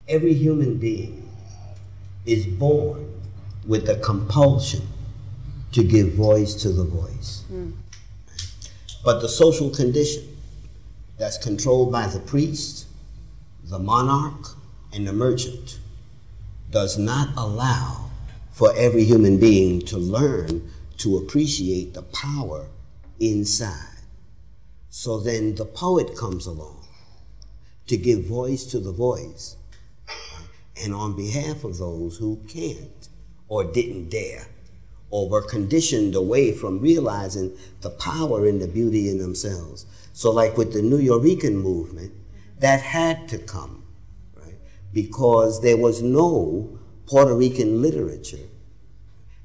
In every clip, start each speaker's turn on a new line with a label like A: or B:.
A: Every human being is born with the compulsion to give voice to the voice. But the social condition that's controlled by the priest, the monarch, and the merchant does not allow for every human being to learn to appreciate the power inside. So then the poet comes along to give voice to the voice, and on behalf of those who can't or didn't dare or were conditioned away from realizing the power and the beauty in themselves. So like with the New Yorican movement, that had to come, right? Because there was no Puerto Rican literature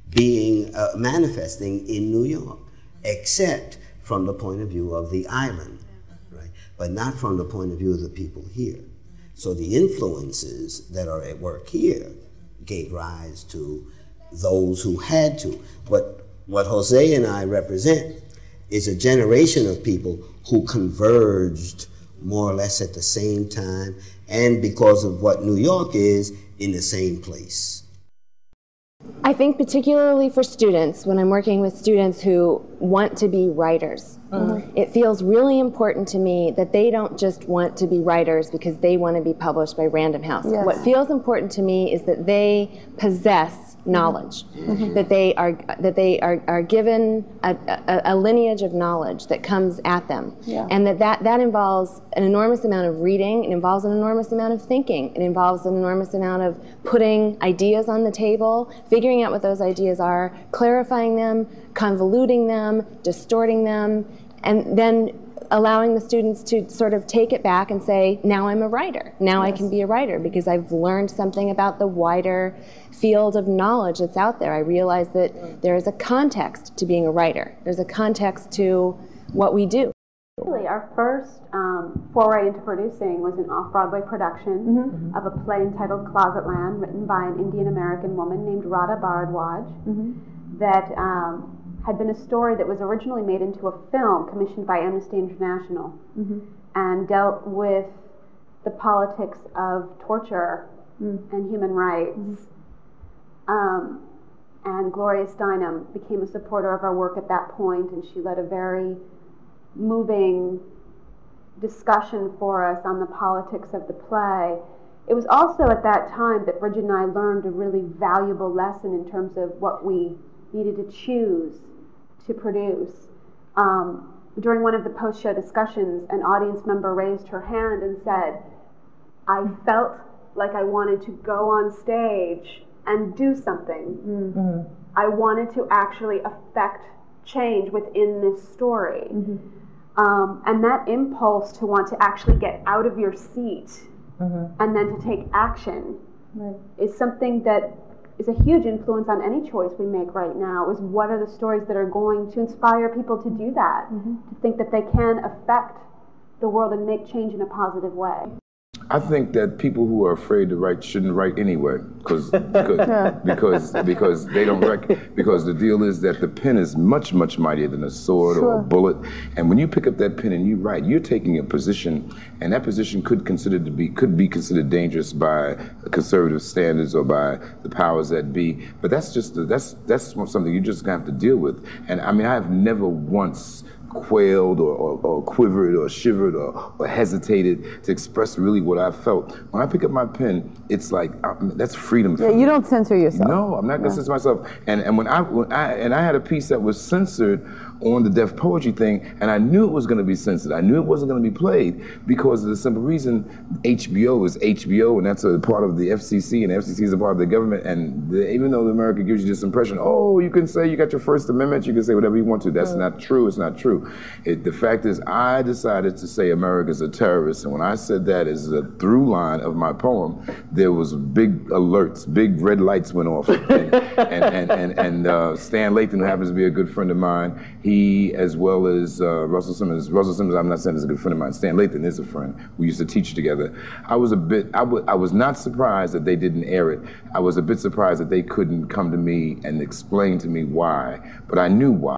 A: being manifesting in New York, except from the point of view of the island, right? But not from the point of view of the people here. So the influences that are at work here gave rise to those who had to. What Jose and I represent is a generation of people who converged more or less at the same time, and because of what New York is, in the same place.
B: I think particularly for students, when I'm working with students who want to be writers, it feels really important to me that they don't just want to be writers because they want to be published by Random House. Yes. What feels important to me is that they possess knowledge, that they are given a lineage of knowledge that comes at them, and that involves an enormous amount of reading, it involves an enormous amount of thinking, it involves an enormous amount of putting ideas on the table, figuring out what those ideas are, clarifying them, convoluting them, distorting them, and then allowing the students to sort of take it back and say, now I'm a writer. Now I can be a writer because I've learned something about the wider field of knowledge that's out there. I realize that there is a context to being a writer. There's a context to what we do.
C: Our first foray into producing was an off-Broadway production of a play entitled Closet Land, written by an Indian American woman named Radha Bharadwaj, that had been a story that was originally made into a film commissioned by Amnesty International and dealt with the politics of torture and human rights. And Gloria Steinem became a supporter of our work at that point, and she led a very moving discussion for us on the politics of the play. It was also at that time that Bridget and I learned a really valuable lesson in terms of what we needed to choose to produce. During one of the post-show discussions, an audience member raised her hand and said, I felt like I wanted to go on stage and do something. I wanted to actually affect change within this story. And that impulse to want to actually get out of your seat and then to take action is something that is a huge influence on any choice we make right now, is what are the stories that are going to inspire people to do that, to think that they can affect the world and make change in a positive way.
D: I think that people who are afraid to write shouldn't write anyway, because they don't because the deal is that the pen is much mightier than a sword or a bullet, and when you pick up that pen and you write, you're taking a position, and that position could be considered dangerous by conservative standards or by the powers that be. But that's just that's something you just have to deal with. And I mean, I have never once quailed or quivered or shivered or hesitated to express really what I felt. When I pick up my pen, it's like that's freedom.
E: Yeah, you don't censor yourself.
D: No, I'm not gonna censor myself. And when I had a piece that was censored on the deaf poetry thing, and I knew it was going to be censored. I knew it wasn't going to be played because of the simple reason HBO is HBO, and that's a part of the FCC, and the FCC is a part of the government. And even though America gives you this impression, oh, you can say you got your First Amendment, you can say whatever you want to. That's not true. It's not true. The fact is, I decided to say America's a terrorist, and when I said that as a through line of my poem, there was big alerts, big red lights went off, and Stan Lathan, who happens to be a good friend of mine, he, as well as Russell Simmons, I'm not saying is a good friend of mine, Stan Lathan is a friend. We used to teach together. I was not surprised that they didn't air it. I was a bit surprised that they couldn't come to me and explain to me why, but I knew why.